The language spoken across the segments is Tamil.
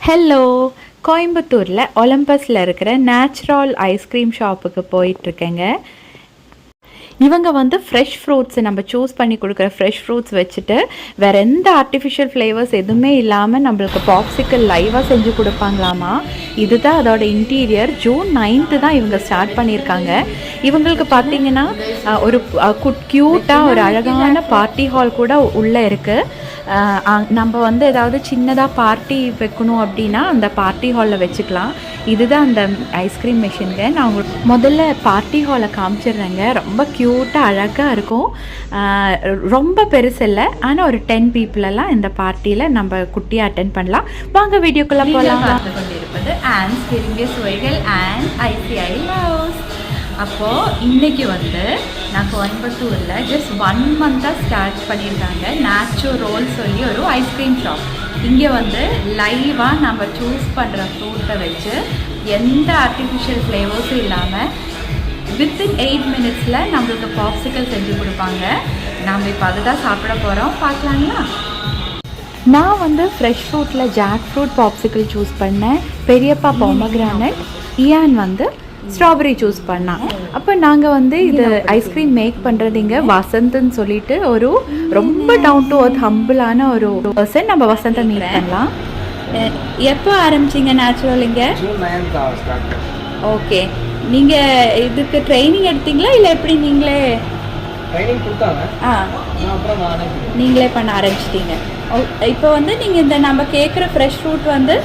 ஹலோ, கோயம்புத்தூரில் ஒலிம்பஸில் இருக்கிற நேச்சுரல் ஐஸ்கிரீம் ஷாப்புக்கு போயிட்டுருக்கேங்க. இவங்க வந்து ஃப்ரெஷ் ஃப்ரூட்ஸ் நம்ம சூஸ் பண்ணி கொடுக்குற ஃப்ரெஷ் ஃப்ரூட்ஸ் வச்சுட்டு வேறு எந்த ஆர்டிஃபிஷியல் ஃப்ளேவர்ஸ் எதுவுமே இல்லாமல் நம்மளுக்கு பாப்சிக்கல் லைவாக செஞ்சு கொடுப்பாங்களாமா. இதுதான் அதோட இன்டீரியர். ஜூன் 9 தான் இவங்க ஸ்டார்ட் பண்ணியிருக்காங்க. இவங்களுக்கு பார்த்தீங்கன்னா ஒரு க்யூட்டாக ஒரு அழகான பார்ட்டி ஹால் கூட உள்ளே இருக்குது. நம்ம வந்து ஏதாவது சின்னதாக பார்ட்டி வைக்கணும் அப்படின்னா அந்த பார்ட்டி ஹாலில் வச்சுக்கலாம். இதுதான் அந்த ஐஸ்கிரீம் மெஷினுங்க. நான் உங்களுக்கு முதல்ல பார்ட்டி ஹாலை காமிச்சிடுறேங்க. ரொம்ப க்யூட்டாக அழகாக இருக்கும். ரொம்ப பெருசு இல்லை, ஆனால் ஒரு 10 பீப்புளெல்லாம் இந்த பார்ட்டியில் நம்ம குட்டியாக அட்டென்ட் பண்ணலாம். வாங்க வீடியோக்குள்ளே போகலாம். பார்த்து கொண்டிருப்பது ஆண்ட்ஸ் விரும்பிய சுவைகள் அண்ட் ICI Taste. அப்போது இன்றைக்கி வந்து நான் கோயம்புத்தூரில் ஜஸ்ட் 1 மந்த்தாக ஸ்டார்ட் பண்ணியிருக்காங்க நேச்சுரோல் சொல்லி ஒரு ஐஸ்கிரீம் ஷாப். இங்கே வந்து லைவாக நம்ம சூஸ் பண்ணுற ஃப்ரூட்டை வச்சு எந்த ஆர்டிஃபிஷியல் ஃப்ளேவர்ஸும் இல்லாமல் வித்தின் 8 மினிட்ஸில் நம்மளுக்கு பாப்சிக்கல் செஞ்சு கொடுப்பாங்க. நம்ம இப்போ அதுதான் சாப்பிட போகிறோம். பார்க்கலாங்களா? நான் வந்து ஃப்ரெஷ் ஃப்ரூட்டில் ஜாக் ஃப்ரூட் பாப்சிக்கல் சூஸ் பண்ணேன். பெரியப்பா பொமக்ரானட், இயான் வந்து ஸ்ட்ராபெரி சூஸ் பண்ணான். அப்போ நாங்கள் வந்து இது ஐஸ்கிரீம் மேக் பண்ணுறது இங்கே வசந்த்ன்னு சொல்லிட்டு ஒரு ரொம்ப டவுன் டு அர்த் ஹம்பிளான ஒரு பர்சன். நம்ம வசந்தை மீட் பண்ணலாம். எப்போ ஆரம்பிச்சிங்க நேச்சுரல் இங்கே? ஓகே, நீங்கள் இதுக்கு ட்ரைனிங் எடுத்தீங்களா இல்லை எப்படி நீங்களே நீங்களே பண்ண ஆரம்பிச்சிட்டீங்க? இப்போ வந்து நீங்கள் இந்த நம்ம கேட்குற ஃப்ரெஷ் ஃப்ரூட் வந்து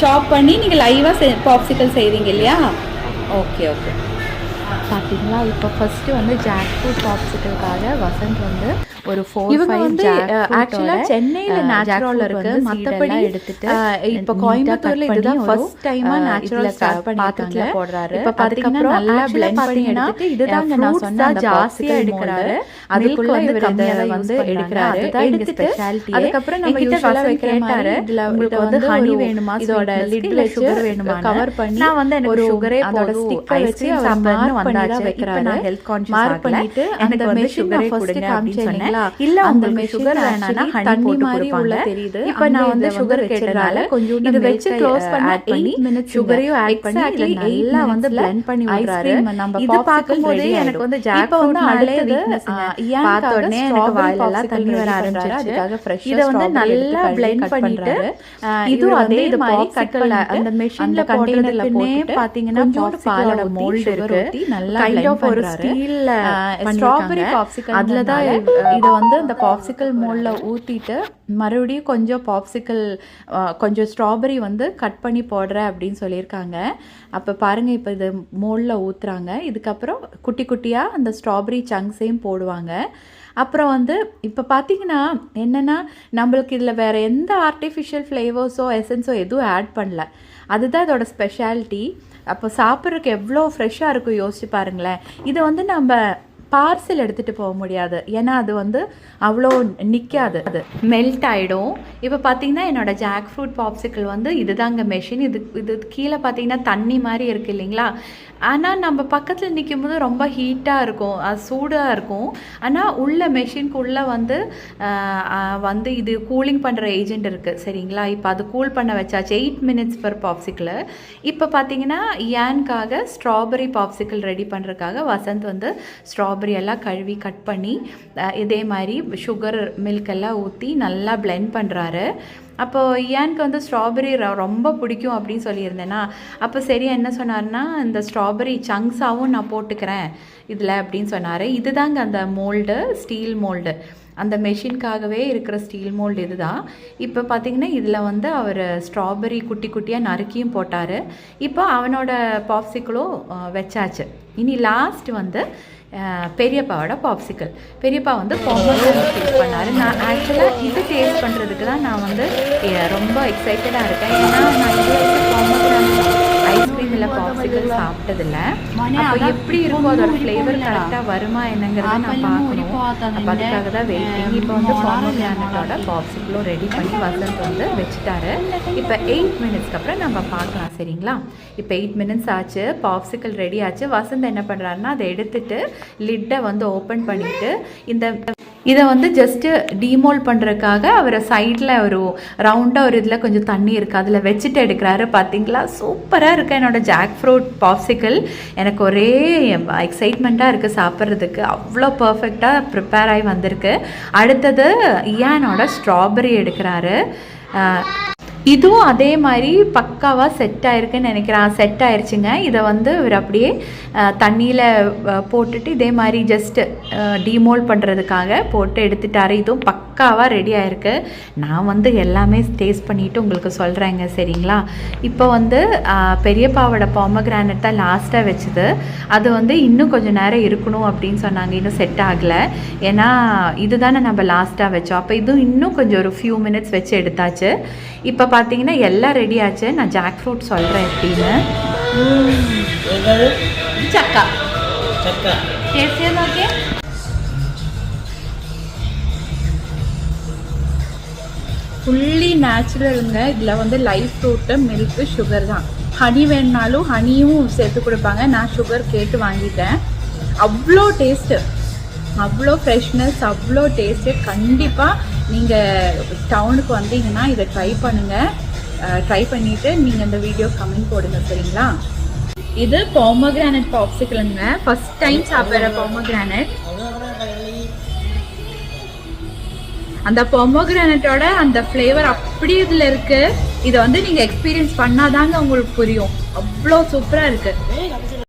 சாப் பண்ணி நீங்கள் லைவாக பாப்சிக்கல் செய்கிறீங்க இல்லையா? Okay okay. பார்த்தீங்களா, இப்போ ஃபஸ்ட்டு வந்து ஜாக் ஃப்ரூட் பாப்சிக்கலுக்காக வசந்த் வந்து ஒரு 4-5 வந்து ஆக்சுவலாக சென்னையில் நேச்சுரல் இருக்குது. மற்றபடி எடுத்துட்டு இப்போ கோயம்புத்தூரில் இதுதான் ஃபர்ஸ்ட் டைமாக நேச்சுரல் ஸ்டார்ட் பண்ணியிருக்காங்க போடுறாரு. இப்போ பார்த்தீங்கன்னா நல்லா பிளெண்ட் பண்ணி எடுத்துட்டு இதுதாங்க நான் சொன்ன ஜாஸ்தியாக எடுக்கிறாரு. அதுக்குள்ள வந்து கம்மியாக வந்து எடுக்கிறாரு. எடுத்துட்டு அதுக்கப்புறம் நம்ம யூஸ்வலாக வைக்கிறாரு. இதில் உங்களுக்கு வந்து ஹனி வேணுமா, இதோட லிட்ல சுகர் வேணுமா கவர் பண்ணி நான் வந்து எனக்கு ஒரு சுகரே அதோட ஸ்டிக்கை வச்சு சாப்பிடணும் வந்தாச்சு. வைக்கிறாரு. நான் ஹெல்த் கான்ஷியஸ் மார்க் பண்ணிட்டு எனக்கு வந்து சுகரே கொடுங்க அப்படின்னு சொன்னேன். இல்ல உங்களுக்கு சுகர் வேணாம்னா ஹனி மாதிரி உள்ள தெரியுது. இப்போ நான் வந்து சுகர் கேட்டதால கொஞ்சம் இது வெச்சு க்ளோஸ் பண்ணி 8 மினிட்ஸ் சுகரையும் ஆட் பண்ணி இதுல நல்லா வந்து blend பண்ணி விடுறாரு. நம்ம இது பாக்கும்போது எனக்கு வந்து ஜாக் ஃப்ரூட் நாளே பார்த்த உடனே எனக்கு வாயில எல்லாம் தண்ணி வர ஆரம்பிச்சிருச்சு. அதுக்காக ஃப்ரெஷ் இத வந்து நல்லா blend பண்ணிட்டு இது அதே மாதிரி கட்டல அந்த மெஷின்ல கண்டெய்னர்ல பாத்தீங்கன்னா பாலோட மோல்ட் இருக்கு. நல்லா கைண்ட் ஆஃப் ஒரு ஸ்டீல்ல ஸ்ட்ராபெரி பாப்சிக்கல் அதுல தான் இத வந்து அந்த பாப்சிக்கல் மோல்ட்ல ஊத்திட்டு மறுபடியும் கொஞ்சம் பாப்சிக்கல் கொஞ்சம் ஸ்ட்ராபெரி வந்து கட் பண்ணி போடுறேன் அப்படின்னு சொல்லியிருக்காங்க. அப்போ பாருங்கள், இப்போ இது மோல்டில் ஊற்றுறாங்க. இதுக்கப்புறம் குட்டி குட்டியாக அந்த ஸ்ட்ராபெரி சங்க்ஸையும் போடுவாங்க. அப்புறம் வந்து இப்போ பார்த்தீங்கன்னா என்னென்னா நம்மளுக்கு இதில் வேறு எந்த ஆர்டிஃபிஷியல் ஃப்ளேவர்ஸோ எசன்ஸோ எதுவும் ஆட் பண்ணல. அதுதான் இதோட ஸ்பெஷாலிட்டி. அப்போ சாப்பிட்றதுக்கு எவ்வளோ ஃப்ரெஷ்ஷாக இருக்கும் யோசிச்சு பாருங்களேன். இதை வந்து நம்ம பார்சல் எடுத்துகிட்டு போக முடியாது, ஏன்னா அது வந்து அவ்வளோ நிற்காது, அது மெல்ட் ஆகிடும். இப்போ பார்த்தீங்கன்னா என்னோடய ஜாக் ஃப்ரூட் பாப்சிக்கல் வந்து இதுதாங்க மெஷின். இது கீழே பார்த்தீங்கன்னா தண்ணி மாதிரி இருக்குது இல்லைங்களா? ஆனால் நம்ம பக்கத்தில் நிற்கும் போது ரொம்ப ஹீட்டாக இருக்கும், அது சூடாக இருக்கும். ஆனால் உள்ள மெஷின்குள்ளே வந்து இது கூலிங் பண்ணுற ஏஜென்ட் இருக்குது சரிங்களா? இப்போ அது கூல் பண்ண வச்சாச்சு. 8 மினிட்ஸ் பர் பாப்சிக்கல். இப்போ பார்த்தீங்கன்னா ஏனுக்காக ஸ்ட்ராபெரி பாப்சிக்கல் ரெடி பண்ணுறதுக்காக வசந்த் வந்து ஸ்ட்ராபெரி எல்லாம் கழுவி கட் பண்ணி இதே மாதிரி சுகர் மில்க் எல்லாம் ஊற்றி நல்லா பிளெண்ட் பண்ணுறாரு. அப்போது ஏனுக்கு வந்து ஸ்ட்ராபெரி ரொம்ப பிடிக்கும் அப்படின்னு சொல்லியிருந்தேன்னா, அப்போ சரி என்ன சொன்னார்னா இந்த ஸ்ட்ராபெரி சங்க்ஸாகவும் நான் போட்டுக்கிறேன் இதில் அப்படின்னு சொன்னார். இதுதாங்க அந்த மோல்டு, ஸ்டீல் மோல்டு, அந்த மெஷின்காகவே இருக்கிற ஸ்டீல் மோல்டு இதுதான். இப்போ பார்த்திங்கன்னா இதில் வந்து அவர் ஸ்ட்ராபெரி குட்டி குட்டியாக நறுக்கியும் போட்டார். இப்போ அவனோட பாப்சிக்கலும் வச்சாச்சு. இனி லாஸ்ட் வந்து பெரியப்பாவோட பாப்சிக்கல். பெரியப்பா வந்து பொமக்ரானட் டேஸ்ட் பண்ணார். நான் ஆக்சுவலாக இது டேஸ்ட் பண்ணுறதுக்கு தான் நான் வந்து ரொம்ப எக்ஸைட்டடாக இருக்கேன். ஏன்னா நான் இது பொமக்ரானட் ஐஸ்கிரீம் இல்லை பாப்சிக்கல் சாப்பிட்டதில்ல. அப்போ எப்படி இருக்கும் அதோட ஃப்ளேவர் கரெக்டாக வருமா என்னங்கிறத நான் பார்க்கணும். அப்போ அதுக்காக தான் வெயிட்டிங். இப்போ வந்து பொமக்ரானட்டோட பாப்சிக்கலும் ரெடி பண்ணி வசந்த் வந்து வச்சுட்டாரு. இப்போ 8 மினிட்ஸ்க்கு அப்புறம் நம்ம பார்க்கலாம் சரிங்களா? இப்போ 8 மினிட்ஸ் ஆச்சு, பாப்சிக்கல் ரெடி ஆச்சு. வசந்த் என்ன பண்ணுறாருன்னா அதை எடுத்துட்டு லிட்டை வந்து ஓப்பன் பண்ணிவிட்டு இந்த இதை வந்து ஜஸ்ட்டு டீமோல் பண்ணுறதுக்காக அவர் சைடில் ஒரு ரவுண்டாக ஒரு இதில் கொஞ்சம் தண்ணி இருக்குது அதில் வச்சுட்டு எடுக்கிறாரு. பார்த்தீங்களா, சூப்பராக இருக்குது என்னோடய ஜாக் ஃப்ரூட் பாப்சிக்கல். எனக்கு ஒரே எக்ஸைட்மெண்ட்டாக இருக்குது சாப்பிட்றதுக்கு. அவ்வளோ பர்ஃபெக்டாக ப்ரிப்பேர் ஆகி வந்திருக்கு. அடுத்தது இயானோட ஸ்ட்ராபெரி எடுக்கிறாரு. இதுவும் அதே மாதிரி பக்காவாக செட் ஆகிருக்குன்னு நினைக்கிறேன். செட் ஆயிடுச்சுங்க. இதை வந்து இவர் அப்படியே தண்ணியில் போட்டுட்டு இதே மாதிரி ஜஸ்ட்டு டீமோல் பண்ணுறதுக்காக போட்டு எடுத்துட்டார். இதுவும் பக்காவாக ரெடி ஆகிருக்கு. நான் வந்து எல்லாமே டேஸ்ட் பண்ணிவிட்டு உங்களுக்கு சொல்கிறேங்க, சரிங்களா? இப்போ வந்து பெரியப்பாவோட பாமகிரானட் தான் லாஸ்ட்டாக வச்சுது. அது வந்து இன்னும் கொஞ்சம் நேரம் இருக்கணும் அப்படின்னு சொன்னாங்க. இன்னும் செட் ஆகலை. ஏன்னா இது தானே நம்ம லாஸ்ட்டாக வச்சோம். அப்போ இதுவும் இன்னும் கொஞ்சம் ஒரு ஃபியூ மினிட்ஸ் வச்சு எடுத்தாச்சு. இப்போ பார்த்தீங்கன்னா எல்லாம் ரெடி ஆச்சு. நான் ஜாக் ஃப்ரூட் சொல்கிறேன் எப்படின்னு. சக்கா ஓகே. ஃபுல்லி நேச்சுரலுங்க. இதில் வந்து லைவ் ஃப்ரூட்டு, மில்க்கு, சுகர் தான். ஹனி வேணுனாலும் ஹனியும் சேர்த்து கொடுப்பாங்க. நான் சுகர் கேட்டு வாங்கிட்டேன். அவ்வளோ டேஸ்ட்டு, அவ்வளோ ஃப்ரெஷ்னஸ், அவ்வளோ டேஸ்ட்டு. கண்டிப்பாக நீங்கள் டவுனுக்கு வந்தீங்கன்னா இதை ட்ரை பண்ணுங்கள். ட்ரை பண்ணிவிட்டு நீங்கள் இந்த வீடியோ கமெண்ட் போடுங்க, சரிங்களா? இது பொமோகிரானட் பாப்சிக்கலுங்க. ஃபர்ஸ்ட் டைம் சாப்பிட்ற பொமோகிரானட். அந்த பொமோகிரானட்டோட அந்த ஃப்ளேவர் அப்படி இதில் இருக்குது. இதை வந்து நீங்கள் எக்ஸ்பீரியன்ஸ் பண்ணாதாங்க உங்களுக்கு புரியும். அவ்வளோ சூப்பராக இருக்குது.